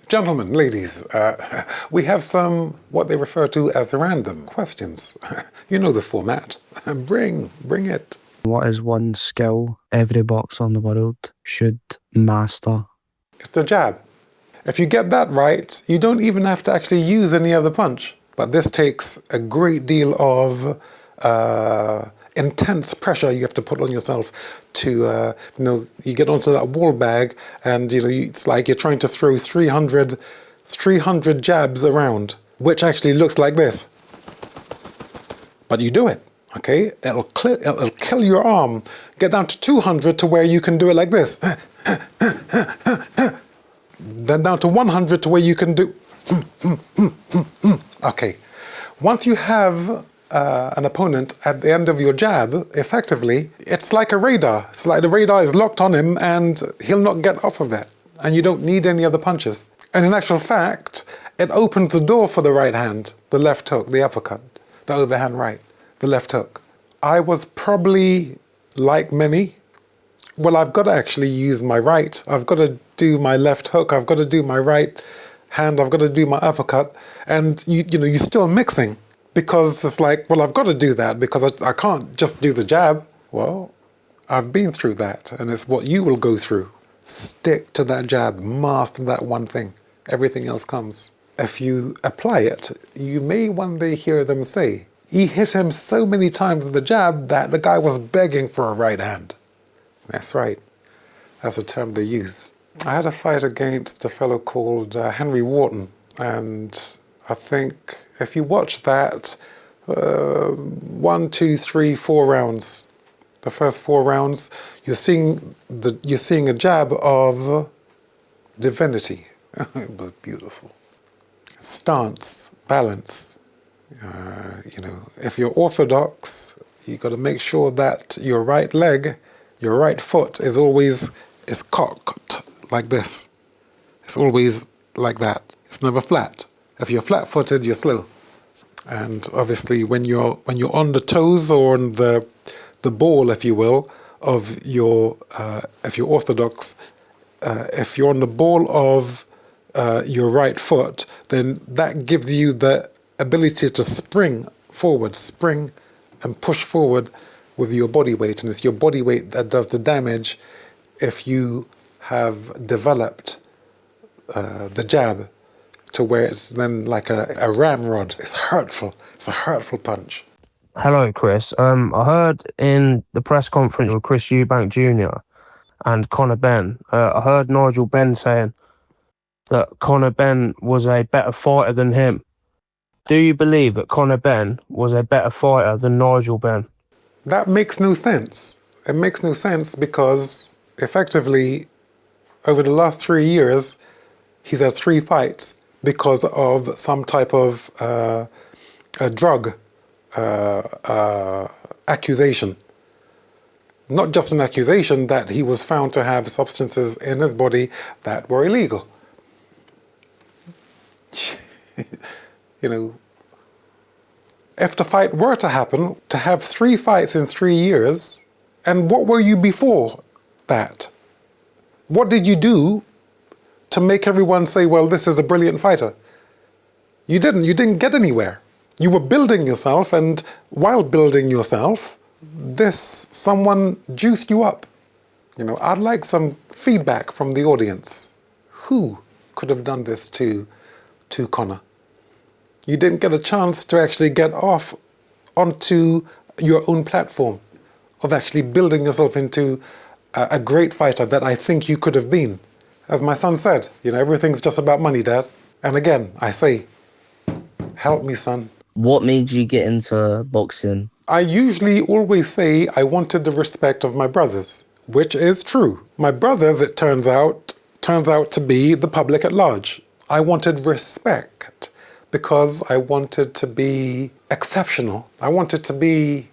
Gentlemen, ladies, we have some, what they refer to as random questions. You know the format. Bring it. What is one skill every boxer in the world should master? It's the jab. If you get that right, you don't even have to actually use any other punch. But this takes a great deal of intense pressure you have to put on yourself to, you get onto that wall bag and, it's like you're trying to throw 300 jabs around, which actually looks like this. But you do it, okay? It'll kill your arm. Get down to 200 to where you can do it like this. Then down to 100 to where you can do... Okay. Once you have an opponent at the end of your jab, effectively, it's like a radar. It's like the radar is locked on him and he'll not get off of it. And you don't need any other punches. And in actual fact, it opens the door for the right hand, the left hook, the uppercut, the overhand right, the left hook. I was probably, like many, well, I've got to actually use my right. I've got to do my left hook. I've got to do my right hand. I've got to do my uppercut. And, you're still mixing. Because it's like, well, I've got to do that because I can't just do the jab. Well, I've been through that, and it's what you will go through. Stick to that jab, master that one thing. Everything else comes. If you apply it, you may one day hear them say, he hit him so many times with the jab that the guy was begging for a right hand. That's right. That's a term they use. I had a fight against a fellow called Henry Wharton, and I think if you watch that, 1, 2, 3, 4 rounds, the first 4 rounds, you're seeing a jab of divinity. It was beautiful. Stance, balance. If you're orthodox, you got to make sure that your right leg, your right foot is cocked like this. It's always like that. It's never flat. If you're flat-footed, you're slow. And obviously, when you're on the toes or on the ball, if you will, of your if you're orthodox, if you're on the ball of your right foot, then that gives you the ability to spring forward, and push forward with your body weight, and it's your body weight that does the damage if you have developed the jab to where it's then like a ramrod. It's hurtful. It's a hurtful punch. Hello, Chris. I heard in the press conference with Chris Eubank Jr. and Conor Benn, I heard Nigel Benn saying that Conor Benn was a better fighter than him. Do you believe that Conor Benn was a better fighter than Nigel Benn? That makes no sense. It makes no sense because effectively over the last 3 years, he's had 3 fights because of some type of a drug accusation. Not just an accusation, that he was found to have substances in his body that were illegal. If the fight were to happen, to have 3 fights in 3 years, and what were you before that? What did you do to make everyone say, well, this is a brilliant fighter? You didn't get anywhere. You were building yourself, and while building yourself, someone juiced you up. I'd like some feedback from the audience. Who could have done this to Conor? You didn't get a chance to actually get off onto your own platform of actually building yourself into a great fighter that I think you could have been. As my son said, everything's just about money, Dad. And again, I say, help me, son. What made you get into boxing? I usually always say I wanted the respect of my brothers, which is true. My brothers, it turns out to be the public at large. I wanted respect because I wanted to be exceptional. I wanted to be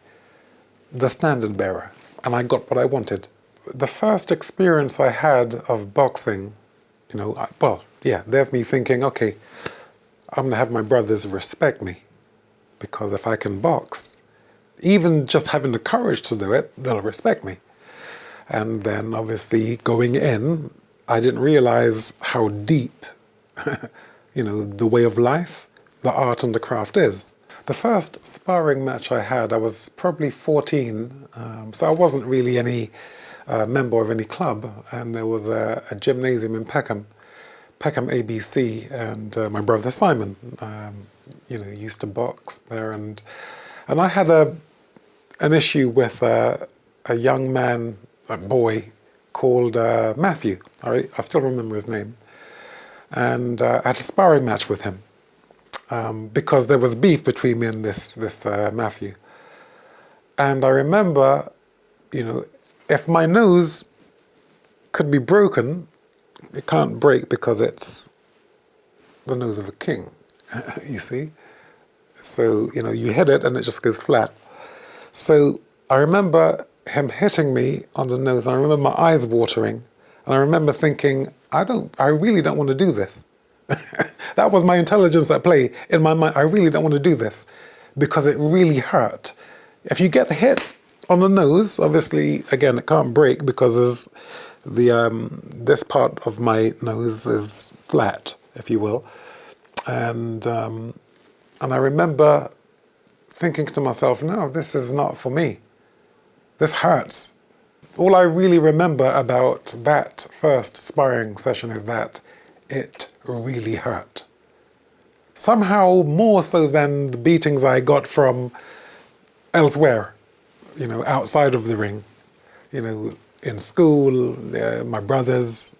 the standard bearer, and I got what I wanted. The first experience I had of boxing, there's me thinking, okay, I'm gonna have my brothers respect me, because if I can box, even just having the courage to do it, they'll respect me. And then obviously going in, I didn't realize how deep the way of life, the art and the craft is. The first sparring match I had, I was probably 14, so I wasn't really any member of any club, and there was a gymnasium in Peckham ABC, and my brother Simon, used to box there, and I had an issue with a young man, a boy, called Matthew. I still remember his name. And I had a sparring match with him because there was beef between me and this Matthew. And I remember, if my nose could be broken, it can't break because it's the nose of a king, you see? So, you hit it and it just goes flat. So I remember him hitting me on the nose, and I remember my eyes watering, and I remember thinking, I really don't want to do this. That was my intelligence at play in my mind. I really don't want to do this because it really hurt. If you get hit on the nose, obviously, again, it can't break because this part of my nose is flat, if you will. And I remember thinking to myself, no, this is not for me. This hurts. All I really remember about that first sparring session is that it really hurt. Somehow more so than the beatings I got from elsewhere, outside of the ring, in school, my brothers.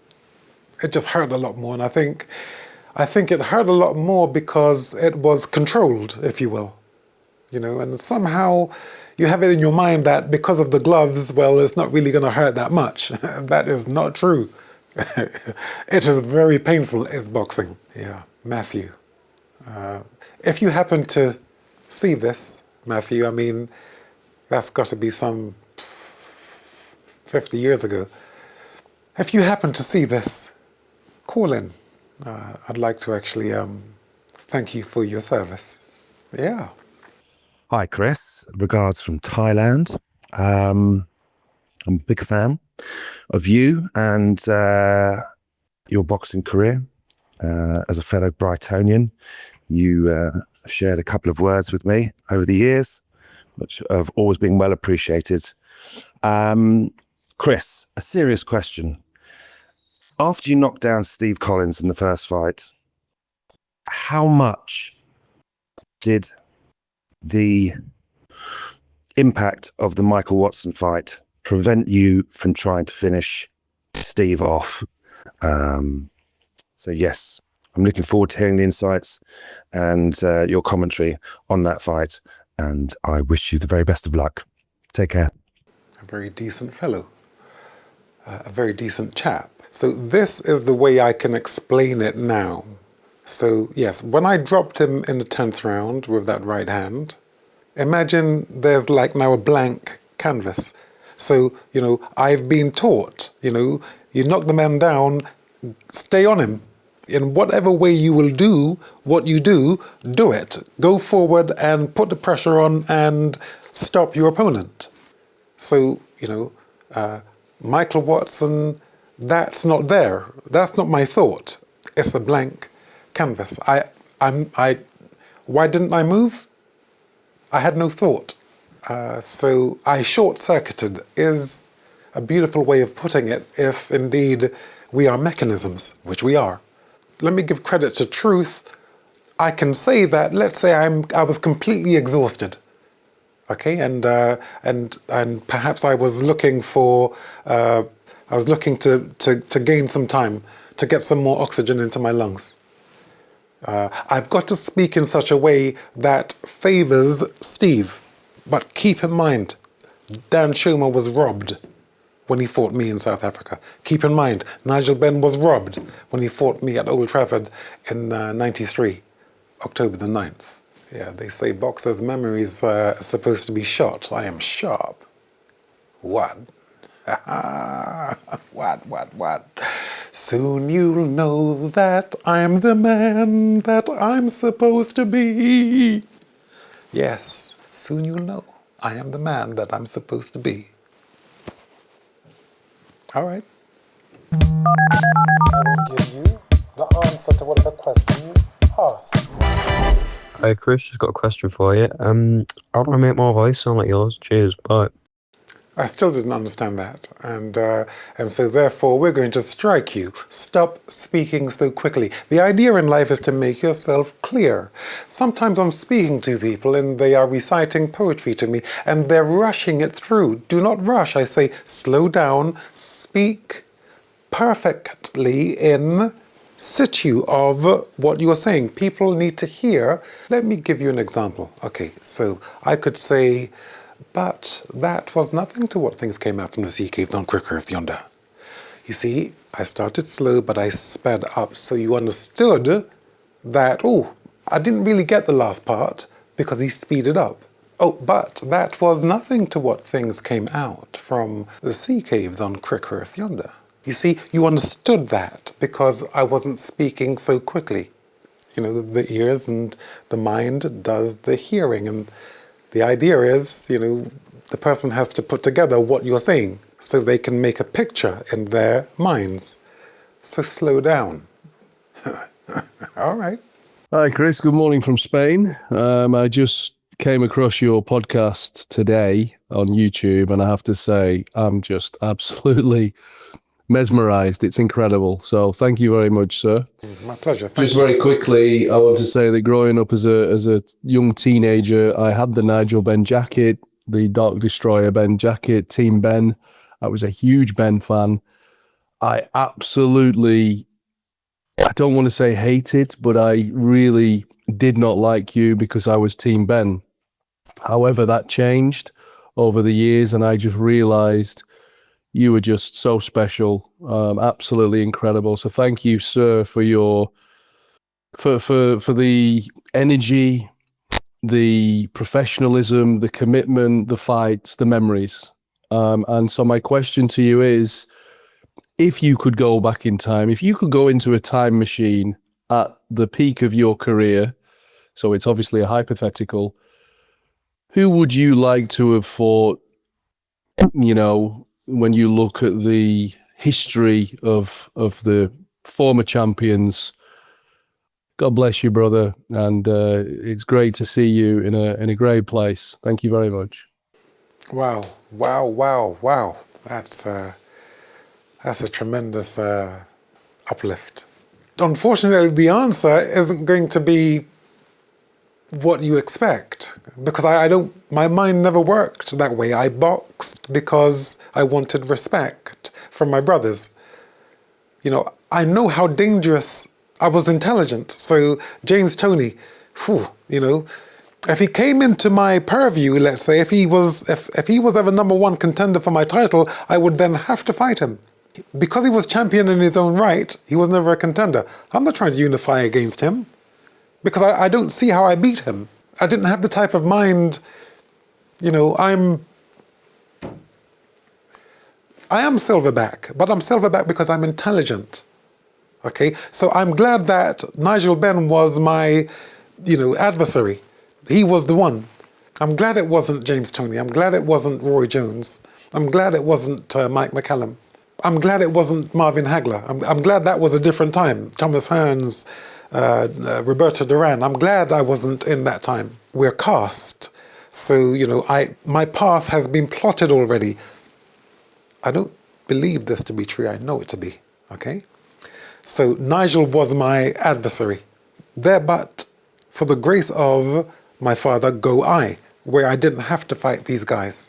It just hurt a lot more, and I think it hurt a lot more because it was controlled, if you will. And somehow you have it in your mind that because of the gloves, well, it's not really going to hurt that much. That is not true. It is very painful, is boxing. Yeah, Matthew. If you happen to see this, Matthew, I mean, that's got to be some 50 years ago. If you happen to see this, call in. I'd like to actually thank you for your service. Yeah. Hi, Chris. Regards from Thailand. I'm a big fan of you and your boxing career. As a fellow Brightonian, you shared a couple of words with me over the years, which have always been well appreciated. Chris, a serious question. After you knocked down Steve Collins in the first fight, how much did the impact of the Michael Watson fight prevent you from trying to finish Steve off? So yes, I'm looking forward to hearing the insights and your commentary on that fight, and I wish you the very best of luck. Take care. A very decent fellow, a very decent chap. So this is the way I can explain it now. So yes, when I dropped him in the 10th round with that right hand, imagine there's like now a blank canvas. So, I've been taught, you knock the man down, stay on him. In whatever way you will do what you do it. Go forward and put the pressure on and stop your opponent. So, Michael Watson, that's not there. That's not my thought. It's a blank canvas. Why didn't I move? I had no thought. So I short-circuited is a beautiful way of putting it if indeed we are mechanisms, which we are. Let me give credit to truth. I can say that, let's say I was completely exhausted. Okay, and perhaps I was looking to gain some time, to get some more oxygen into my lungs. I've got to speak in such a way that favors Steve. But keep in mind, Dan Schumer was robbed when he fought me in South Africa. Keep in mind, Nigel Benn was robbed when he fought me at Old Trafford in 93, October the 9th. Yeah, they say boxers' memories are supposed to be shot. I am sharp. What? What? Soon you'll know that I'm the man that I'm supposed to be. Yes, soon you'll know I am the man that I'm supposed to be. All right. I will give you the answer to whatever question you ask. Hi Chris, just got a question for you. How do I make my voice sound like yours? Cheers, bye. I still didn't understand that, and so therefore we're going to strike you. Stop speaking so quickly. The idea in life is to make yourself clear. Sometimes I'm speaking to people and they are reciting poetry to me and they're rushing it through. Do not rush. I say slow down, speak perfectly in situ of what you're saying. People need to hear. Let me give you an example. Okay, so I could say, but that was nothing to what things came out from the sea cave down quicker earth yonder. You see, I started slow, but I sped up, so you understood that, oh, I didn't really get the last part because he speeded up. Oh, but that was nothing to what things came out from the sea caves on Crick Earth yonder. You see, you understood that because I wasn't speaking so quickly. You know, the ears and the mind does the hearing, and the idea is, you know, the person has to put together what you're saying so they can make a picture in their minds. So slow down. All right. Hi, Chris. Good morning from Spain. I just came across your podcast today on YouTube, and I have to say, I'm just absolutely mesmerized. It's incredible. So thank you very much, sir. My pleasure. Thank Just you. very quickly, I want to say that growing up as a young teenager, I had the Nigel Benn jacket, the Dark Destroyer Benn jacket, Team Benn. I was a huge Benn fan. I absolutely, I don't want to say hated, but I really did not like you because I was Team Benn. However, that changed over the years, and I just realized you were just so special, absolutely incredible. So thank you, sir, for your for the energy, the professionalism, the commitment, the fights, the memories. And so my question to you is, if you could go back in time, if you could go into a time machine at the peak of your career, so it's obviously a hypothetical, who would you like to have fought, you know, when you look at the history of the former champions? God bless you, brother, and it's great to see you in a great place. Thank you very much. Wow, wow, wow, wow. That's a tremendous uplift. Unfortunately, the answer isn't going to be what you expect, because I don't, my mind never worked that way. I boxed because I wanted respect from my brothers. You know, I know how dangerous, I was intelligent, so James Toney, whew, you know, if he came into my purview, let's say, if he was ever number one contender for my title, I would then have to fight him. Because he was champion in his own right, he was never a contender. I'm not trying to unify against him, because I don't see how I beat him. I didn't have the type of mind, you know, I am silverback, but I'm silverback because I'm intelligent. Okay, so I'm glad that Nigel Benn was my, you know, adversary. He was the one. I'm glad it wasn't James Toney. I'm glad it wasn't Roy Jones. I'm glad it wasn't Mike McCallum. I'm glad it wasn't Marvin Hagler. I'm glad that was a different time. Thomas Hearns, Roberto Duran. I'm glad I wasn't in that time. We're cast. So, you know, my path has been plotted already. I don't believe this to be true. I know it to be, okay? So Nigel was my adversary. There, but for the grace of my father, go I, where I didn't have to fight these guys.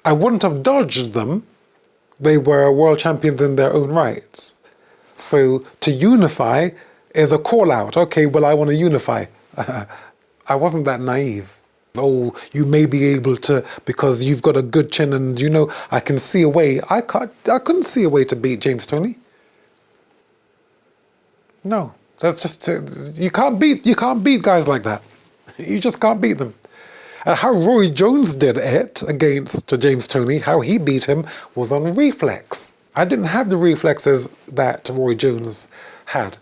I wouldn't have dodged them. They were world champions in their own rights. So to unify is a call out. Okay, well, I want to unify. I wasn't that naive. Oh, you may be able to, because you've got a good chin and, you know, I can see a way. I couldn't see a way to beat James Toney. No, that's just, you can't beat guys like that. You just can't beat them. And how Roy Jones did it against James Toney, how he beat him, was on reflex. I didn't have the reflexes that Roy Jones had.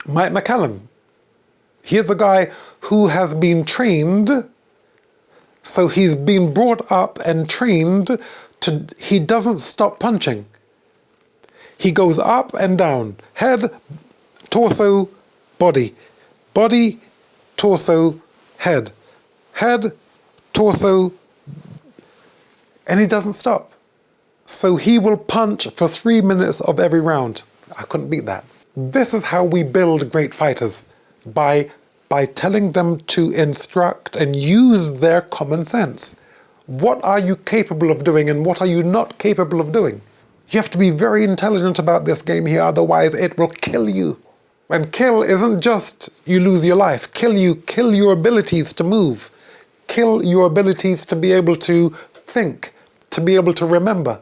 Mike McCallum, here's a guy who has been trained, so he's been brought up and trained to, he doesn't stop punching. He goes up and down. Head, torso, body. Body, torso, head. Head, torso, and he doesn't stop. So he will punch for 3 minutes of every round. I couldn't beat that. This is how we build great fighters, by telling them to instruct and use their common sense. What are you capable of doing and what are you not capable of doing? You have to be very intelligent about this game here, otherwise it will kill you. And kill isn't just you lose your life. Kill your abilities to move. Kill your abilities to be able to think, to be able to remember.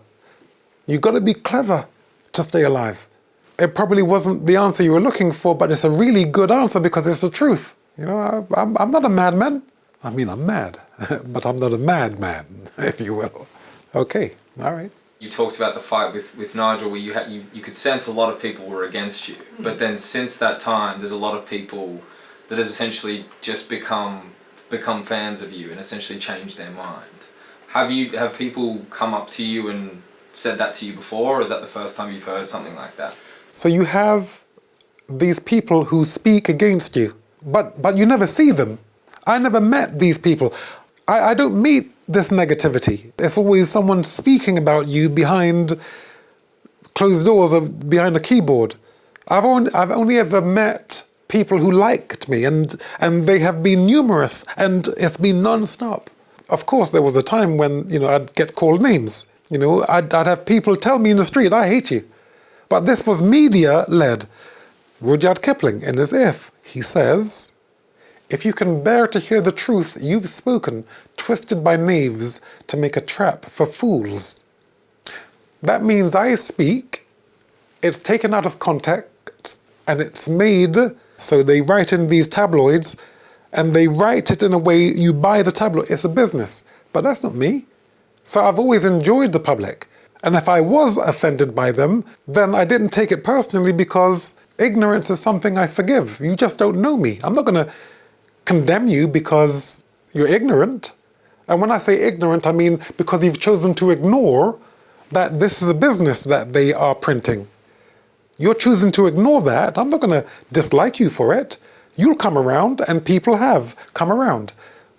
You've got to be clever to stay alive. It probably wasn't the answer you were looking for, but it's a really good answer because it's the truth. You know, I'm not a madman. I mean, I'm mad, but I'm not a madman, if you will. Okay, all right. You talked about the fight with Nigel, where you could sense a lot of people were against you. But then since that time, there's a lot of people that has essentially just become fans of you and essentially changed their mind. Have people come up to you and said that to you before, or is that the first time you've heard something like that? So you have these people who speak against you, but you never see them. I never met these people. I don't meet this negativity. It's always someone speaking about you behind closed doors or behind a keyboard. I've only ever met people who liked me, and they have been numerous, and it's been non-stop. Of course, there was a time when, you know, I'd get called names. You know, I'd have people tell me in the street, I hate you. But this was media-led. Rudyard Kipling, in his If, he says, if you can bear to hear the truth you've spoken, twisted by knaves to make a trap for fools. That means I speak, it's taken out of context, and it's made, so they write in these tabloids, and they write it in a way you buy the tabloid. It's a business. But that's not me. So I've always enjoyed the public. And if I was offended by them, then I didn't take it personally because ignorance is something I forgive. You just don't know me. I'm not going to condemn you because you're ignorant. And when I say ignorant, I mean because you've chosen to ignore that this is a business that they are printing. You're choosing to ignore that. I'm not going to dislike you for it. You'll come around, and people have come around.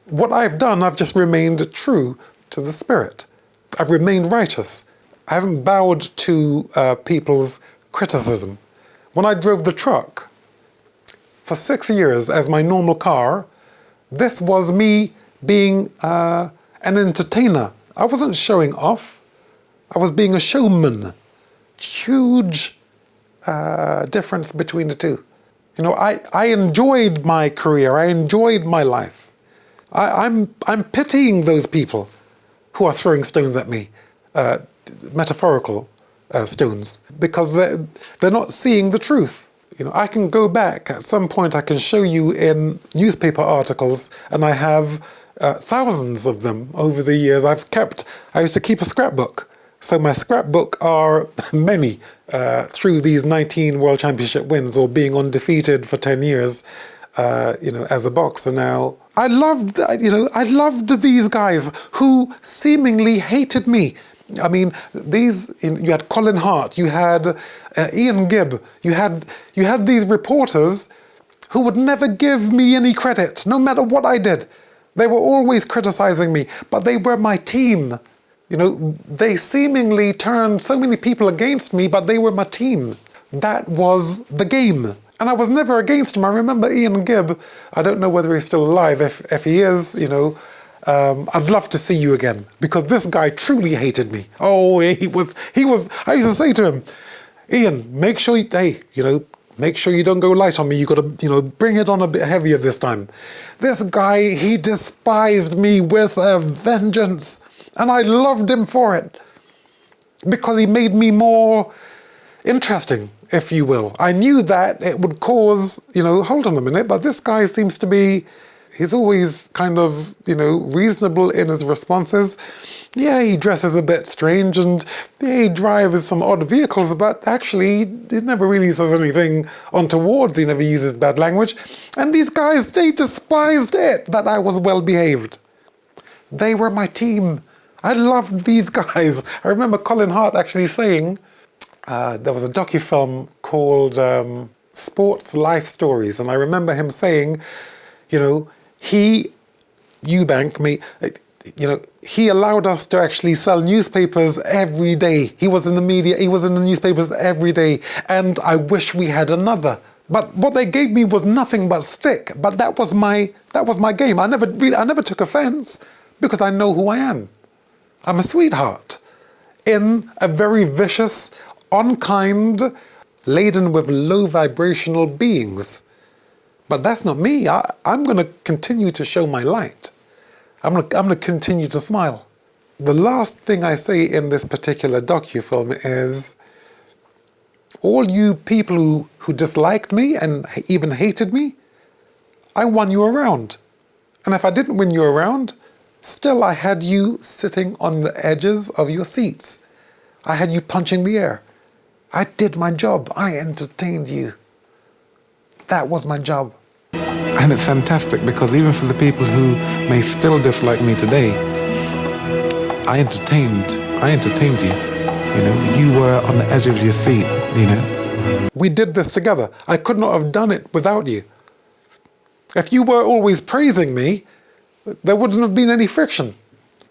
What I've done, I've just remained true to the spirit. I've remained righteous. I haven't bowed to people's criticism. When I drove the truck for 6 years as my normal car, this was me being an entertainer. I wasn't showing off. I was being a showman. Huge difference between the two. You know, I enjoyed my career. I enjoyed my life. I'm pitying those people who are throwing stones at me, metaphorical stones, because they're not seeing the truth. You know, I can go back at some point. I can show you in newspaper articles, and I have thousands of them over the years. I used to keep a scrapbook. So my scrapbook are many through these 19 World Championship wins, or being undefeated for 10 years, you know, as a boxer now. I loved these guys who seemingly hated me. I mean, you had Colin Hart, you had Ian Gibb, you had these reporters who would never give me any credit, no matter what I did. They were always criticizing me, but they were my team. You know, they seemingly turned so many people against me, but they were my team. That was the game. And I was never against him. I remember Ian Gibb, I don't know whether he's still alive. If he is, you know, I'd love to see you again, because this guy truly hated me. Oh, he was, I used to say to him, Ian, make sure you don't go light on me. You got to, you know, bring it on a bit heavier this time. This guy, he despised me with a vengeance. And I loved him for it, because he made me more interesting, if you will. I knew that it would cause, you know, hold on a minute, but this guy seems to be, he's always kind of, you know, reasonable in his responses. Yeah, he dresses a bit strange, and yeah, he drives some odd vehicles, but actually he never really says anything untowards. He never uses bad language. And these guys, they despised it that I was well behaved. They were my team. I loved these guys. I remember Colin Hart actually saying, there was a docufilm called Sports Life Stories, and I remember him saying, you know, Eubank, he allowed us to actually sell newspapers every day. He was in the media, he was in the newspapers every day, and I wish we had another. But what they gave me was nothing but stick. But that was my game. I never took offense because I know who I am. I'm a sweetheart in a very vicious, unkind, laden with low vibrational beings. But that's not me. I'm going to continue to show my light. I'm going to continue to smile. The last thing I say in this particular docufilm is, all you people who disliked me and even hated me, I won you around. And if I didn't win you around, still I had you sitting on the edges of your seats. I had you punching the air. I did my job. I entertained you. That was my job. And it's fantastic because even for the people who may still dislike me today, I entertained you. You know, you were on the edge of your seat, you know. We did this together. I could not have done it without you. If you were always praising me, there wouldn't have been any friction.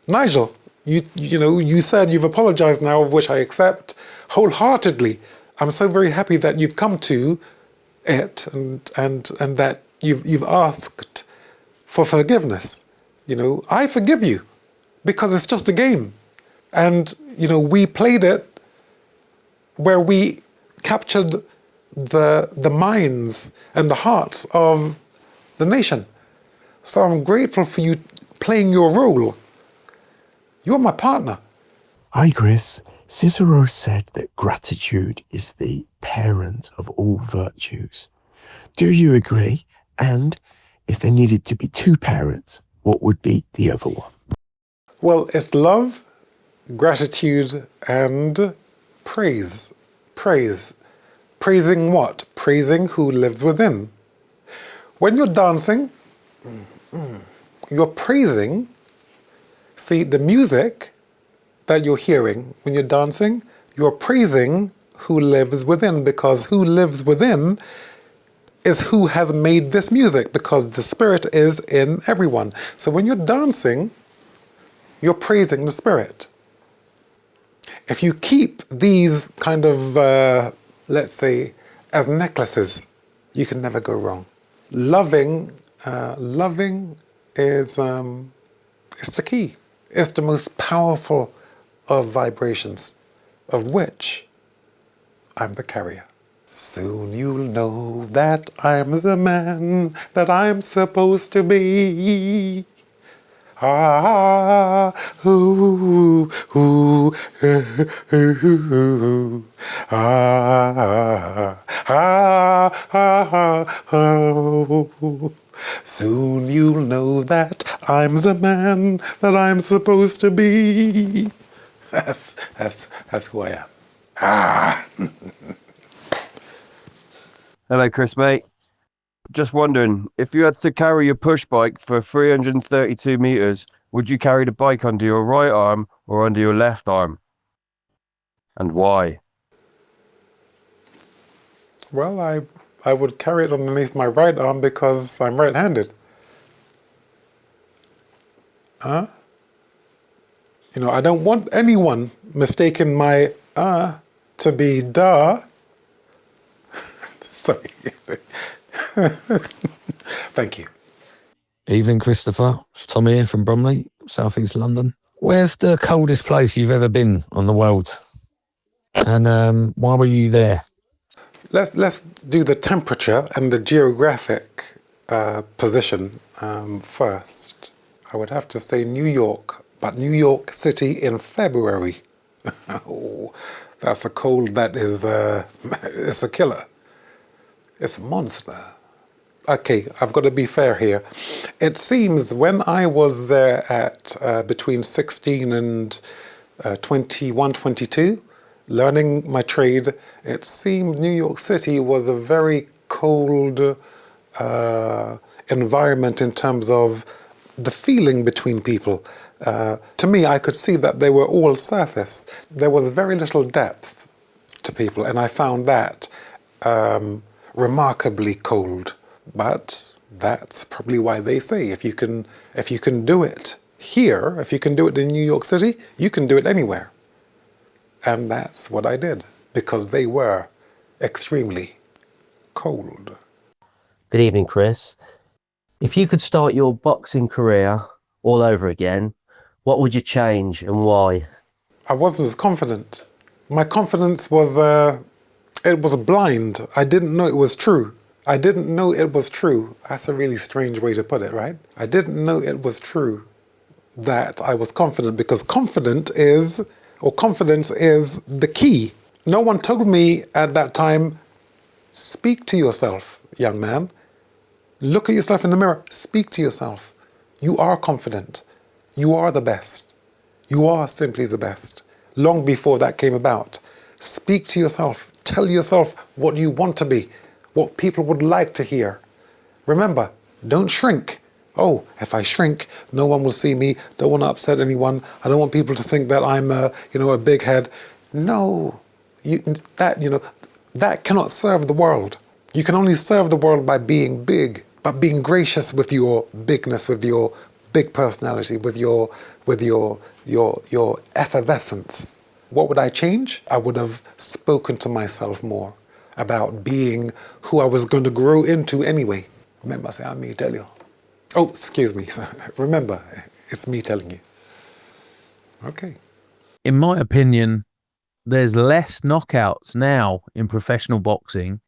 Nigel, you said you've apologized now, which I accept wholeheartedly. I'm so very happy that you've come to it and that you've asked for forgiveness. You know, I forgive you because it's just a game. And, you know, we played it where we captured the minds and the hearts of the nation. So I'm grateful for you playing your role. You're my partner. Hi, Chris. Cicero said that gratitude is the parent of all virtues. Do you agree? And if there needed to be two parents, what would be the other one? Well, it's love, gratitude, and praise. Praise. Praising what? Praising who lives within. When you're dancing, you're praising. See, the music that you're hearing when you're dancing, you're praising who lives within, because who lives within is who has made this music, because the spirit is in everyone. So when you're dancing, you're praising the spirit. If you keep these kind of, let's say, as necklaces, you can never go wrong. Loving is it's the key. It's the most powerful of vibrations, of which I'm the carrier. Soon you'll know that I'm the man that I'm supposed to be. Ah, ooh, ooh, ooh, ah, ah, ah, oh. Soon you'll know that I'm the man that I'm supposed to be. That's who I am. Ah. Hello, Chris, mate. Just wondering, if you had to carry your push bike for 332 meters, would you carry the bike under your right arm or under your left arm? And why? Well, I would carry it underneath my right arm because I'm right-handed. Huh? You know, I don't want anyone mistaking my to be da. Sorry. Thank you. Evening, Christopher. It's Tom here from Bromley, South East London. Where's the coldest place you've ever been on the world? And why were you there? Let's do the temperature and the geographic position first. I would have to say New York, but New York City in February. Oh, that's a cold that is it's a killer. It's a monster. Okay, I've got to be fair here. It seems when I was there at between 16 and 21, 22, learning my trade, it seemed New York City was a very cold environment in terms of the feeling between people. To me, I could see that they were all surface. There was very little depth. to people, and I found that remarkably cold. But that's probably why they say if you can do it here, if you can do it in New York City, you can do it anywhere. And that's what I did, because they were extremely cold. Good evening, Chris. If you could start your boxing career all over again, what would you change and why? I wasn't as confident. My confidence was, it was blind. I didn't know it was true. I didn't know it was true. That's a really strange way to put it, right? I didn't know it was true that I was confident, because confidence is the key. No one told me at that time, speak to yourself, young man. Look at yourself in the mirror. Speak to yourself. You are confident. You are the best. You are simply the best. Long before that came about. Speak to yourself. Tell yourself what you want to be, what people would like to hear. Remember, don't shrink. Oh, if I shrink, no one will see me. Don't want to upset anyone. I don't want people to think that I'm a big head. No, that cannot serve the world. You can only serve the world by being big, but being gracious with your bigness, with your big personality, with your effervescence. What would I change? I would have spoken to myself more about being who I was going to grow into anyway. Remember, I say, I'm me tell you. Oh, excuse me. Remember, it's me telling you. Okay. In my opinion, there's less knockouts now in professional boxing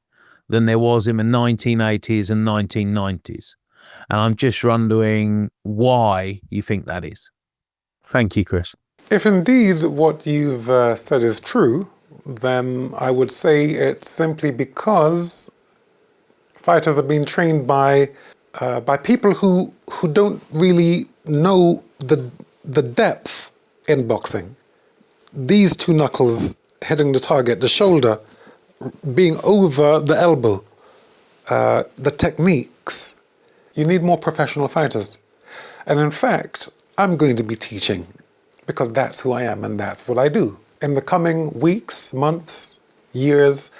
than there was in the 1980s and 1990s. And I'm just wondering why you think that is. Thank you, Chris. If indeed what you've said is true, then I would say it's simply because fighters have been trained by people who don't really know the depth in boxing. These two knuckles hitting the target, the shoulder being over the elbow, the techniques. You need more professional fighters. And in fact, I'm going to be teaching, because that's who I am and that's what I do. In the coming weeks, months, years,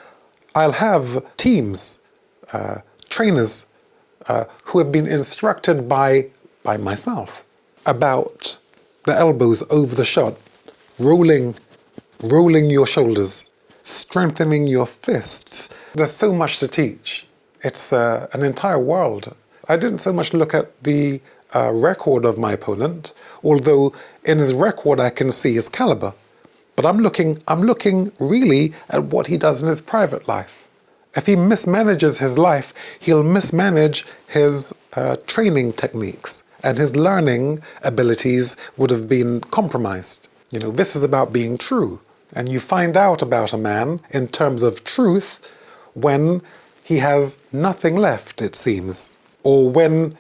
I'll have teams, trainers, who have been instructed by myself about the elbows over the shot, rolling your shoulders, strengthening your fists. There's so much to teach. It's an entire world. I didn't so much look at the record of my opponent, although in his record I can see his caliber. But I'm looking really at what he does in his private life. If he mismanages his life, he'll mismanage his training techniques, and his learning abilities would have been compromised. This is about being true. And you find out about a man in terms of truth when he has nothing left, it seems. Or when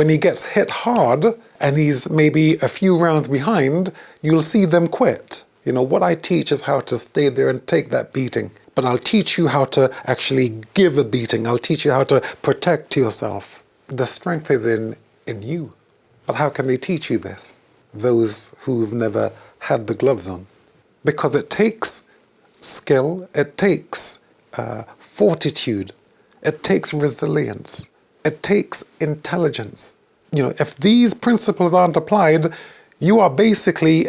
he gets hit hard and he's maybe a few rounds behind, you'll see them quit. What I teach is how to stay there and take that beating. But I'll teach you how to actually give a beating. I'll teach you how to protect yourself. The strength is in you. But how can they teach you this? Those who've never had the gloves on. Because it takes skill, it takes fortitude, it takes resilience, it takes intelligence. If these principles aren't applied, you are basically,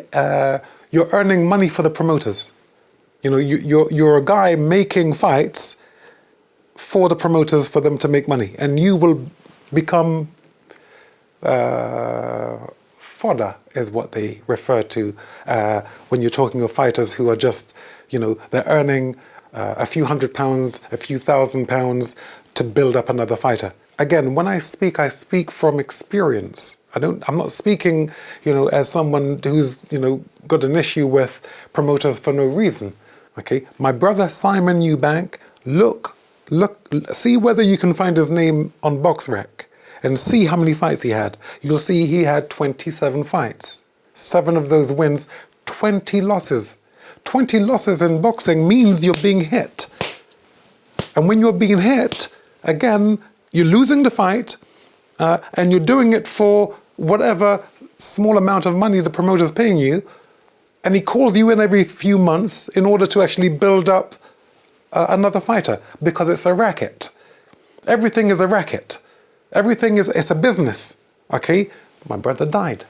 you're earning money for the promoters. You're a guy making fights for the promoters for them to make money. And you will become fodder, is what they refer to when you're talking of fighters who are just, they're earning a few £100, a few £1,000 to build up another fighter. Again, when I speak from experience. I'm not speaking, as someone who's, got an issue with promoters for no reason. Okay, my brother Simon Eubank, look, see whether you can find his name on BoxRec and see how many fights he had. You'll see he had 27 fights. 7 of those wins, 20 losses. 20 losses in boxing means you're being hit. And when you're being hit, again, you're losing the fight, and you're doing it for whatever small amount of money the promoter's paying you. And he calls you in every few months in order to actually build up another fighter, because it's a racket. Everything is a racket. Everything is, it's a business, okay? My brother died.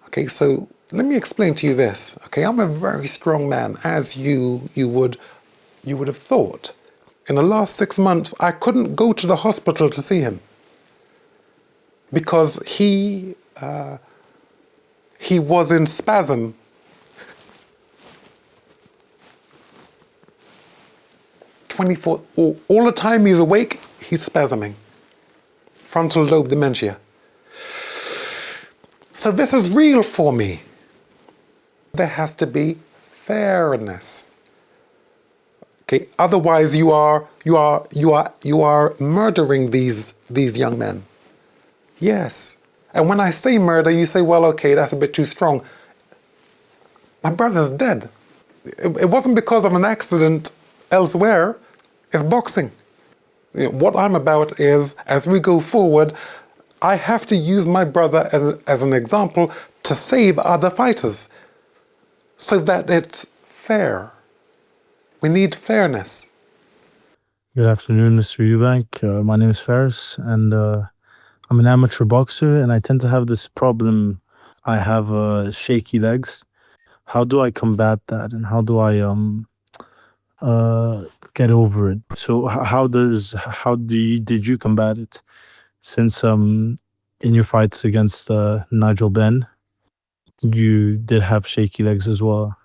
Okay, so let me explain to you this, okay? I'm a very strong man, as you would have thought. In the last 6 months, I couldn't go to the hospital to see him because he was in spasm. All the time he's awake, he's spasming. Frontal lobe dementia. So this is real for me. There has to be fairness. Okay, otherwise you are murdering these young men. Yes. And when I say murder, you say, well, okay, that's a bit too strong. My brother's dead. It wasn't because of an accident elsewhere. It's boxing. You know, what I'm about is, as we go forward, I have to use my brother as an example to save other fighters so that it's fair. We need fairness. Good afternoon, Mr. Eubank. My name is Ferris, and I'm an amateur boxer, and I tend to have this problem. I have shaky legs. How do I combat that, and how do I get over it? So did you combat it? Since in your fights against Nigel Benn, you did have shaky legs as well.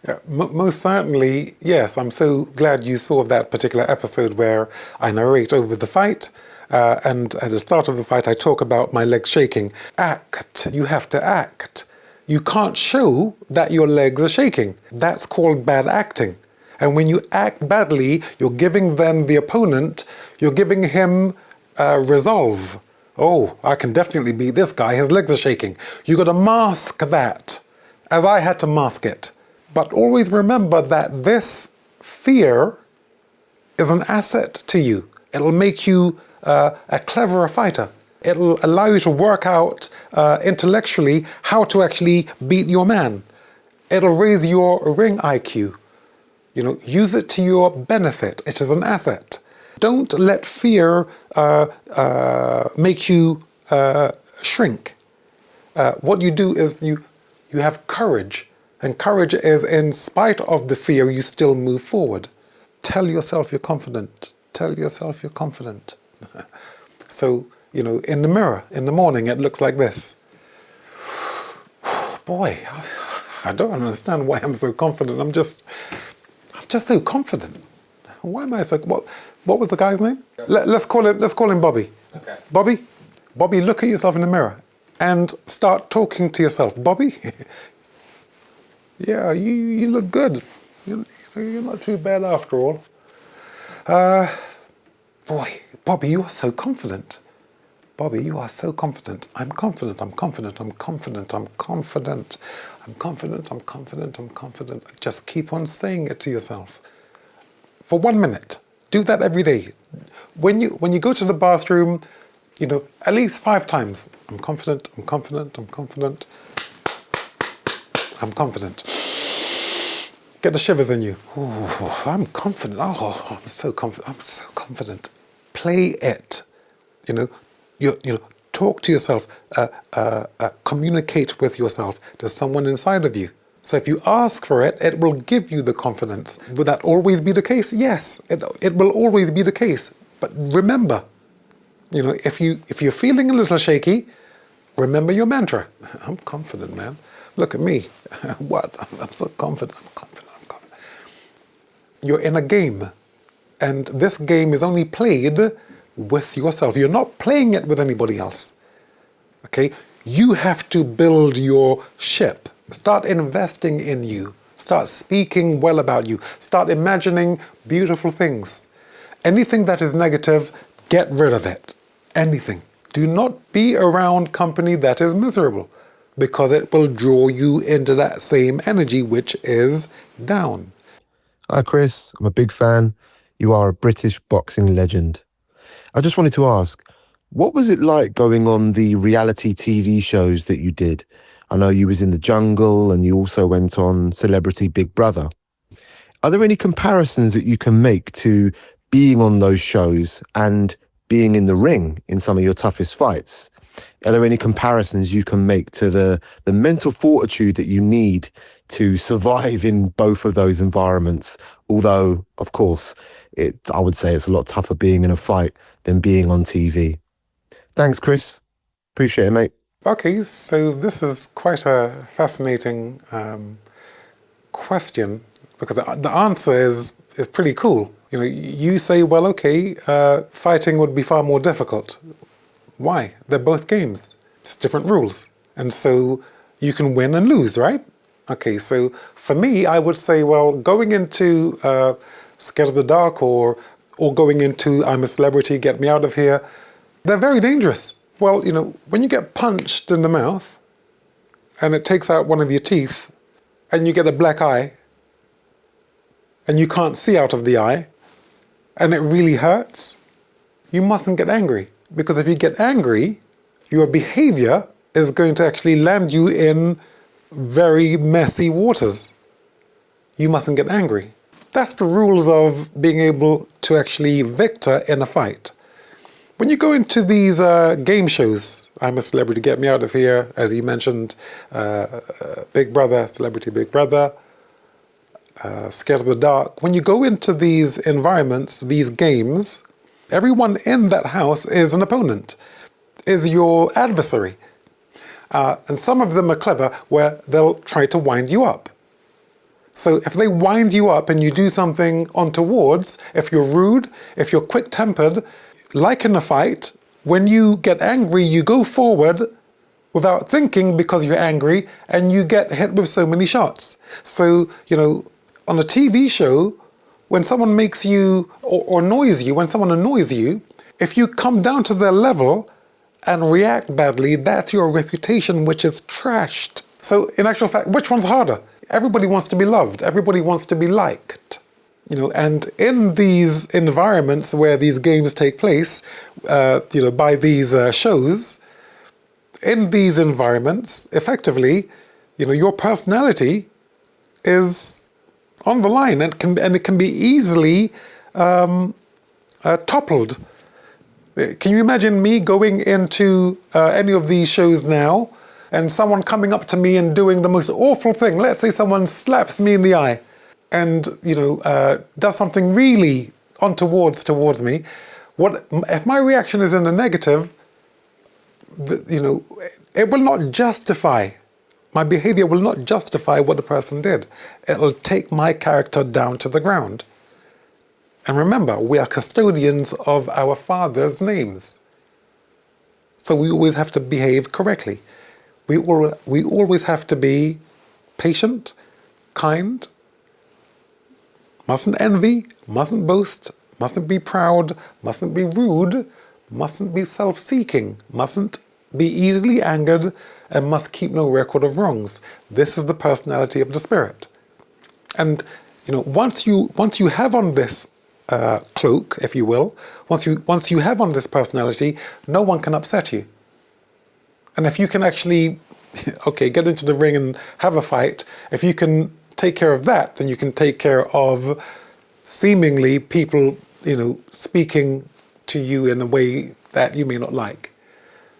Yeah, most certainly, yes. I'm so glad you saw that particular episode where I narrate over the fight. And at the start of the fight, I talk about my legs shaking. Act. You have to act. You can't show that your legs are shaking. That's called bad acting. And when you act badly, you're giving then the opponent, you're giving him resolve. Oh, I can definitely beat this guy. His legs are shaking. You got to mask that, as I had to mask it. But always remember that this fear is an asset to you. It'll make you a cleverer fighter. It'll allow you to work out intellectually how to actually beat your man. It'll raise your ring IQ. You know, use it to your benefit. It is an asset. Don't let fear make you shrink. What you do is you have courage. And courage is, in spite of the fear, you still move forward. Tell yourself you're confident. Tell yourself you're confident. So, you know, in the mirror, in the morning, it looks like this. Boy, I don't understand why I'm so confident. I'm just so confident. Why am I so... What was the guy's name? Let's call him Bobby. Okay. Bobby, look at yourself in the mirror and start talking to yourself. Bobby, yeah, you look good. You're not too bad after all. Boy, Bobby, you are so confident. Bobby, you are so confident. I'm confident, I'm confident, I'm confident, I'm confident. I'm confident, I'm confident, I'm confident. Just keep on saying it to yourself. For 1 minute. Do that every day. When you go to the bathroom, you know, at least 5 times. I'm confident, I'm confident, I'm confident. I'm confident. Get the shivers in you. Ooh, I'm confident. Oh, I'm so confident. I'm so confident. Play it. You know, talk to yourself. Communicate with yourself. There's someone inside of you. So if you ask for it, it will give you the confidence. Will that always be the case? Yes, it will always be the case. But remember, you know, if you're feeling a little shaky, remember your mantra. I'm confident, man. Look at me. What? I'm so confident. I'm confident. I'm confident. You're in a game. And this game is only played with yourself. You're not playing it with anybody else. Okay? You have to build your ship. Start investing in you. Start speaking well about you. Start imagining beautiful things. Anything that is negative, get rid of it. Anything. Do not be around company that is miserable, because it will draw you into that same energy which is down. Hi Chris, I'm a big fan. You are a British boxing legend. I just wanted to ask, what was it like going on the reality TV shows that you did? I know you was in the Jungle and you also went on Celebrity Big Brother. Are there any comparisons that you can make to being on those shows and being in the ring in some of your toughest fights? Are there any comparisons you can make to the mental fortitude that you need to survive in both of those environments? Although, of course, I would say it's a lot tougher being in a fight than being on TV. Thanks, Chris. Appreciate it, mate. Okay, so this is quite a fascinating question, because the answer is pretty cool. You know, you say, well, okay, fighting would be far more difficult. Why? They're both games. It's different rules. And so you can win and lose, right? Okay, so for me, I would say, well, going into Scared of the Dark or going into I'm a Celebrity, Get Me Out of Here, they're very dangerous. Well, you know, when you get punched in the mouth and it takes out one of your teeth and you get a black eye and you can't see out of the eye and it really hurts, you mustn't get angry. Because if you get angry, your behavior is going to actually land you in very messy waters. You mustn't get angry. That's the rules of being able to actually victor in a fight. When you go into these game shows, I'm a Celebrity, Get Me Out of Here, as you mentioned, Big Brother, Celebrity Big Brother, Scared of the Dark. When you go into these environments, these games, everyone in that house is an opponent, is your adversary. And some of them are clever where they'll try to wind you up. So if they wind you up and you do something untowards, if you're rude, if you're quick-tempered, like in a fight, when you get angry, you go forward without thinking because you're angry and you get hit with so many shots. So, you know, on a TV show, when someone makes you or annoys you, when someone annoys you, if you come down to their level and react badly, that's your reputation, which is trashed. So in actual fact, which one's harder? Everybody wants to be loved. Everybody wants to be liked. You know, and in these environments where these games take place, you know, by these shows, in these environments, effectively, you know, your personality is on the line and it can be easily toppled. Can you imagine me going into any of these shows now and someone coming up to me and doing the most awful thing? Let's say someone slaps me in the eye and, you know, does something really untowards towards me. What if my reaction is in the negative? You know, it will not justify. My behavior will not justify what the person did. It'll take my character down to the ground. And remember, we are custodians of our Father's names. So we always have to behave correctly. We always have to be patient, kind, mustn't envy, mustn't boast, mustn't be proud, mustn't be rude, mustn't be self-seeking, mustn't be easily angered, and must keep no record of wrongs. This is the personality of the Spirit. And you know, once you have on this cloak, if you will, once you have on this personality, no one can upset you. And if you can actually, okay, get into the ring and have a fight, if you can take care of that, then you can take care of seemingly people, you know, speaking to you in a way that you may not like.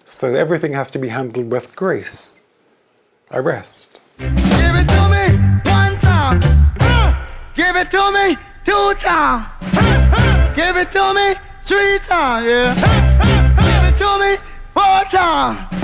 So everything has to be handled with grace. I rest. Give it to me one time. Give it to me 2 times. Give it to me 3 times. Yeah. Give it to me 4 times.